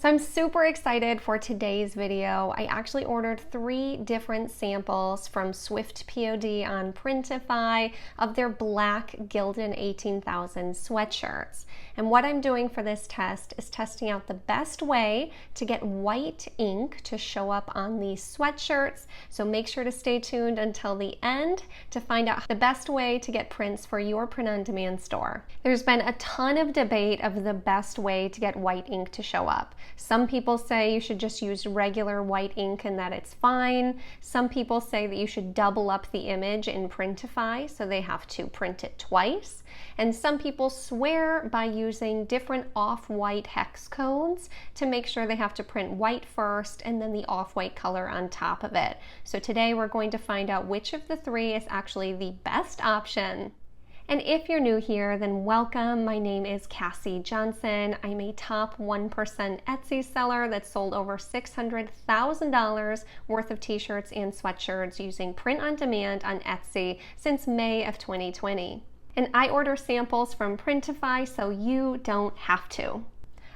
So I'm super excited for today's video. I actually ordered 3 different samples from SwiftPOD on Printify of their black Gildan 18,000 sweatshirts. And what I'm doing for this test is testing out the best way to get white ink to show up on these sweatshirts. So make sure to stay tuned until the end to find out the best way to get prints for your print-on-demand store. There's been a ton of debate of the best way to get white ink to show up. Some people say you should just use regular white ink and that it's fine. Some people say that you should double up the image in Printify so they have to print it twice. And some people swear by using different off-white hex codes to make sure they have to print white first and then the off-white color on top of it. So today we're going to find out which of the 3 is actually the best option. And if you're new here, then welcome. My name is Cassie Johnson. I'm a top 1% Etsy seller that sold over $600,000 worth of t-shirts and sweatshirts using print on demand on Etsy since May of 2020. And I order samples from Printify so you don't have to.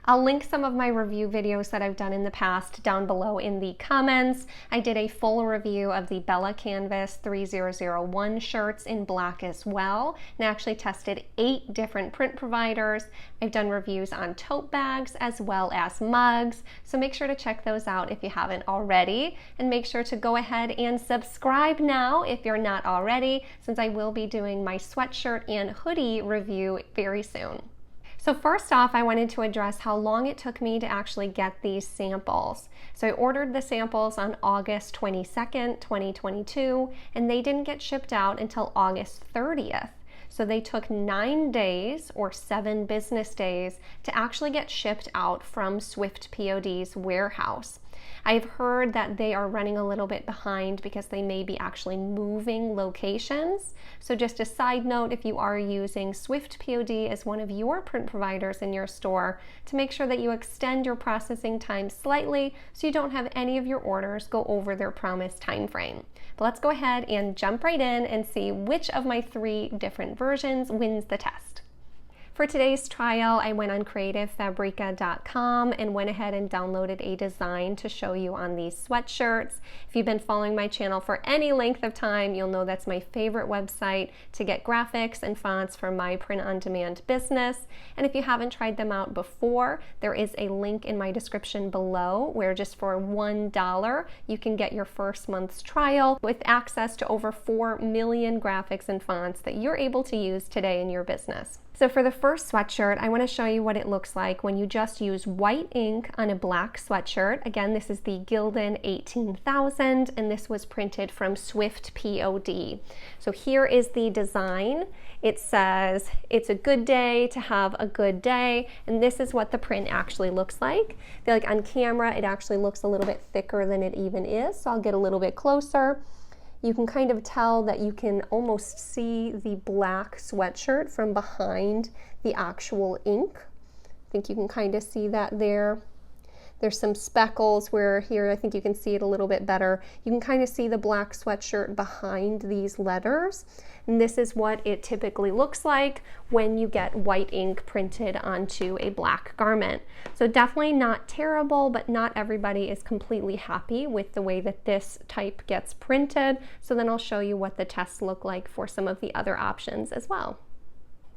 I'll link some of my review videos that I've done in the past down below in the comments. I did a full review of the 𝗗𝗚𝗏𝗧 3001 shirts in black as well, and I actually tested 8 different print providers. I've done reviews on tote bags as well as mugs, so make sure to check those out if you haven't already, and make sure to go ahead and subscribe now if you're not already, since I will be doing my sweatshirt and hoodie review very soon. So first off, I wanted to address how long it took me to actually get these samples. So I ordered the samples on August 22nd, 2022, and they didn't get shipped out until August 30th. So they took 9 days or 7 business days to actually get shipped out from SwiftPOD's warehouse. I've heard that they are running a little bit behind because they may be actually moving locations. So just a side note, if you are using SwiftPOD as one of your print providers in your store, to make sure that you extend your processing time slightly so you don't have any of your orders go over their promised time frame. But let's go ahead and jump right in and see which of my 3 different versions wins the test. For today's trial, I went on creativefabrica.com and went ahead and downloaded a design to show you on these sweatshirts. If you've been following my channel for any length of time, you'll know that's my favorite website to get graphics and fonts for my print-on-demand business. And if you haven't tried them out before, there is a link in my description below where just for $1 you can get your first month's trial with access to over 4 million graphics and fonts that you're able to use today in your business. So for the first sweatshirt, I want to show you what it looks like when you just use white ink on a black sweatshirt. Again, this is the Gildan 18,000, and this was printed from SwiftPOD. So here is the design. It says, "It's a good day to have a good day," and this is what the print actually looks like. I feel like on camera, it actually looks a little bit thicker than it even is, so I'll get a little bit closer. You can kind of tell that you can almost see the black sweatshirt from behind the actual ink. I think you can kind of see that there. There's some speckles where here I think you can see it a little bit better. You can kind of see the black sweatshirt behind these letters. And this is what it typically looks like when you get white ink printed onto a black garment. So definitely not terrible, but not everybody is completely happy with the way that this type gets printed. So then I'll show you what the tests look like for some of the other options as well.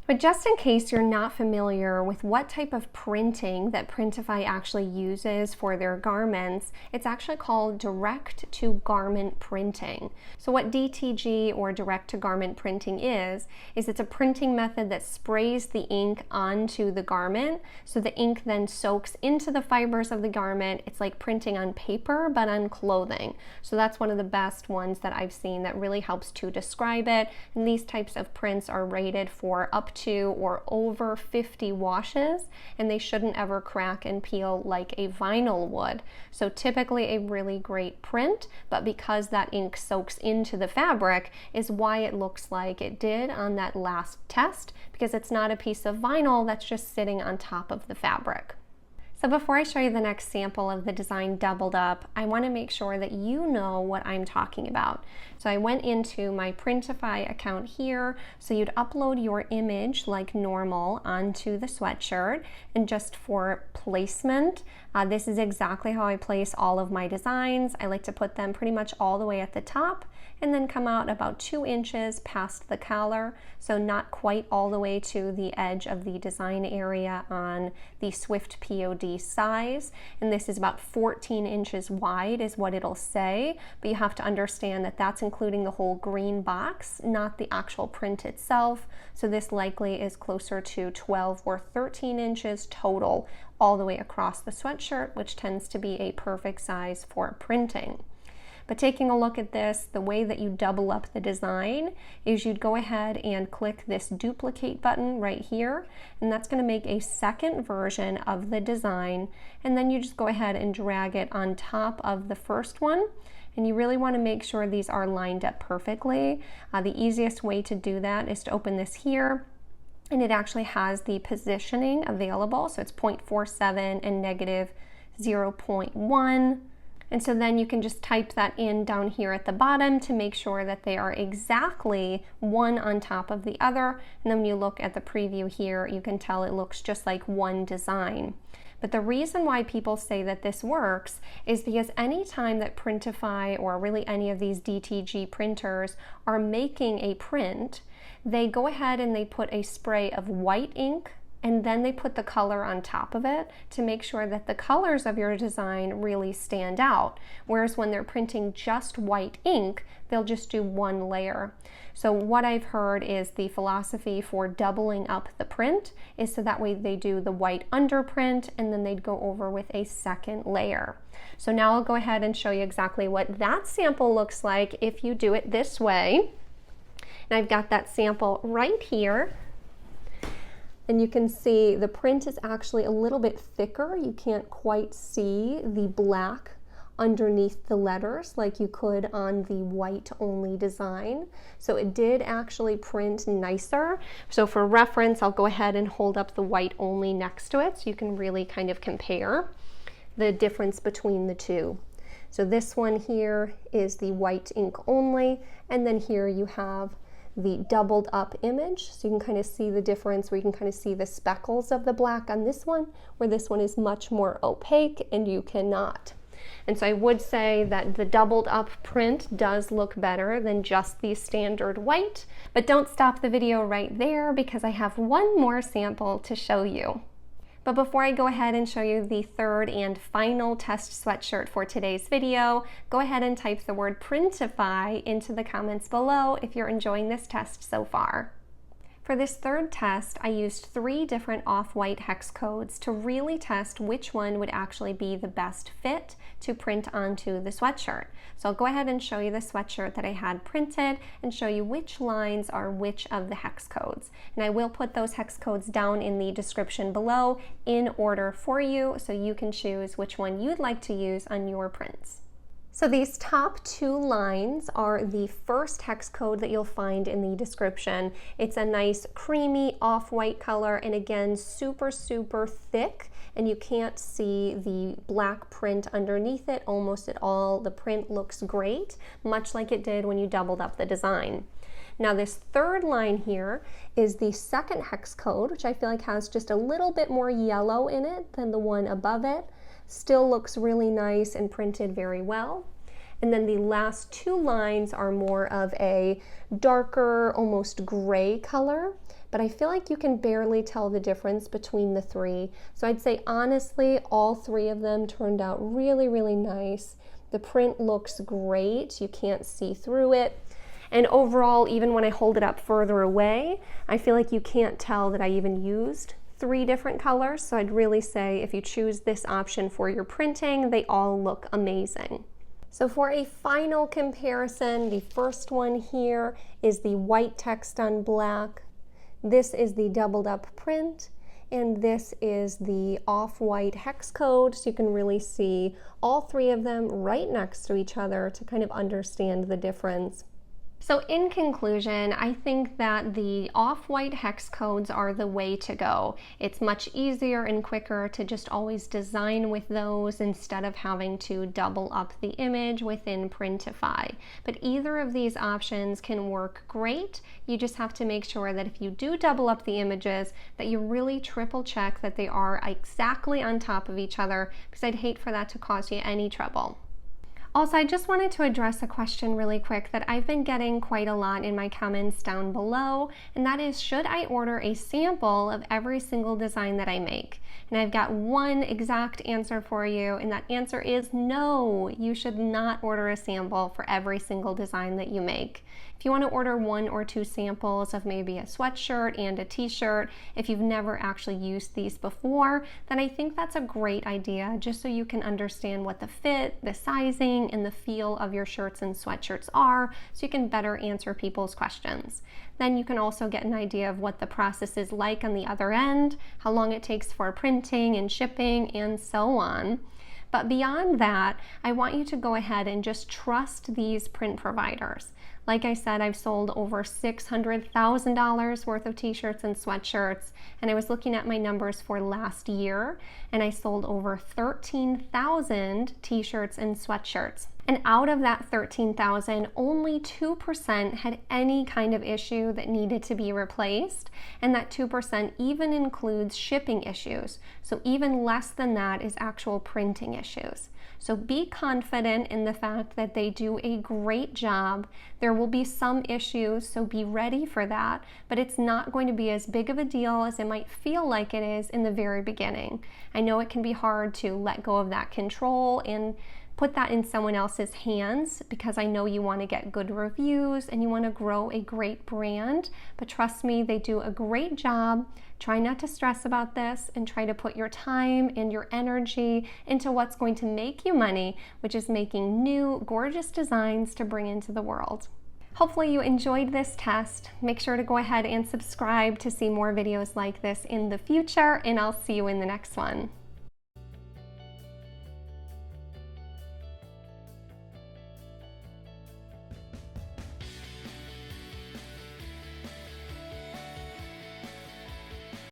But just in case you're not familiar with what type of printing that Printify actually uses for their garments, it's actually called direct-to-garment printing. So what DTG or direct-to-garment printing is it's a printing method that sprays the ink onto the garment, so the ink then soaks into the fibers of the garment. It's like printing on paper, but on clothing. So that's one of the best ones that I've seen that really helps to describe it. And these types of prints are rated for up to or over 50 washes, and they shouldn't ever crack and peel like a vinyl would. So typically a really great print, but because that ink soaks into the fabric is why it looks like it did on that last test, because it's not a piece of vinyl that's just sitting on top of the fabric. So before I show you the next sample of the design doubled up, I want to make sure that you know what I'm talking about. So I went into my Printify account here, so you'd upload your image like normal onto the sweatshirt, and just for placement, This is exactly how I place all of my designs. I like to put them pretty much all the way at the top and then come out about 2 inches past the collar, so not quite all the way to the edge of the design area on the SwiftPOD size. And this is about 14 inches wide is what it'll say, but you have to understand that that's including the whole green box, not the actual print itself. So this likely is closer to 12 or 13 inches total all the way across the sweatshirt, which tends to be a perfect size for printing. But taking a look at this, the way that you double up the design is you'd go ahead and click this duplicate button right here, and that's going to make a second version of the design, and then you just go ahead and drag it on top of the first one. And you really want to make sure these are lined up perfectly. The easiest way to do that is to open this here, and it actually has the positioning available, so it's 0.47 and negative 0.1. And so then you can just type that in down here at the bottom to make sure that they are exactly one on top of the other. And then when you look at the preview here, you can tell it looks just like one design. But the reason why people say that this works is because anytime that Printify or really any of these DTG printers are making a print, they go ahead and they put a spray of white ink and then they put the color on top of it to make sure that the colors of your design really stand out. Whereas when they're printing just white ink, they'll just do one layer. So what I've heard is the philosophy for doubling up the print is so that way they do the white underprint and then they'd go over with a second layer. So now I'll go ahead and show you exactly what that sample looks like if you do it this way. And I've got that sample right here. And you can see the print is actually a little bit thicker. You can't quite see the black underneath the letters like you could on the white only design. So it did actually print nicer. So for reference, I'll go ahead and hold up the white only next to it so you can really kind of compare the difference between the two. So this one here is the white ink only, and then here you have the doubled up image, so you can kind of see the difference where you can kind of see the speckles of the black on this one, where this one is much more opaque and you cannot. And so I would say that the doubled up print does look better than just the standard white, but don't stop the video right there because I have one more sample to show you. But before I go ahead and show you the third and final test sweatshirt for today's video, go ahead and type the word Printify into the comments below if you're enjoying this test so far. For this third test, I used 3 different off-white hex codes to really test which one would actually be the best fit to print onto the sweatshirt. So I'll go ahead and show you the sweatshirt that I had printed and show you which lines are which of the hex codes. And I will put those hex codes down in the description below in order for you so you can choose which one you'd like to use on your prints. So these top 2 lines are the first hex code that you'll find in the description. It's a nice creamy off-white color and again super thick, and you can't see the black print underneath it almost at all. The print looks great, much like it did when you doubled up the design. Now this third line here is the second hex code, which I feel like has just a little bit more yellow in it than the one above it. Still looks really nice and printed very well. And then the last 2 lines are more of a darker, almost gray color, but I feel like you can barely tell the difference between the 3. So I'd say honestly, all 3 of them turned out really nice. The print looks great, you can't see through it. And overall, even when I hold it up further away, I feel like you can't tell that I even used 3 different colors, so I'd really say if you choose this option for your printing, they all look amazing. So for a final comparison, the first one here is the white text on black. This is the doubled up print, and this is the off-white hex code, so you can really see all 3 of them right next to each other to kind of understand the difference. So in conclusion, I think that the off-white hex codes are the way to go. It's much easier and quicker to just always design with those instead of having to double up the image within Printify. But either of these options can work great. You just have to make sure that if you do double up the images, that you really triple check that they are exactly on top of each other, because I'd hate for that to cause you any trouble. Also, I just wanted to address a question really quick that I've been getting quite a lot in my comments down below, and that is, should I order a sample of every single design that I make? And I've got one exact answer for you, and that answer is no. You should not order a sample for every single design that you make. If you want to order 1 or 2 samples of maybe a sweatshirt and a t-shirt, if you've never actually used these before, then I think that's a great idea, just so you can understand what the fit, the sizing, and the feel of your shirts and sweatshirts are, so you can better answer people's questions. Then you can also get an idea of what the process is like on the other end, how long it takes for printing and shipping, and so on. But beyond that, I want you to go ahead and just trust these print providers. Like I said, I've sold over $600,000 worth of t-shirts and sweatshirts, and I was looking at my numbers for last year, and I sold over 13,000 t-shirts and sweatshirts. And out of that 13,000, only 2% had any kind of issue that needed to be replaced, and that 2% even includes shipping issues. So even less than that is actual printing issues. So be confident in the fact that they do a great job. There will be some issues, so be ready for that, but it's not going to be as big of a deal as it might feel like it is in the very beginning. I know it can be hard to let go of that control and put that in someone else's hands, because I know you want to get good reviews and you want to grow a great brand, but trust me, they do a great job. Try not to stress about this and try to put your time and your energy into what's going to make you money, which is making new, gorgeous designs to bring into the world. Hopefully you enjoyed this test. Make sure to go ahead and subscribe to see more videos like this in the future, and I'll see you in the next one.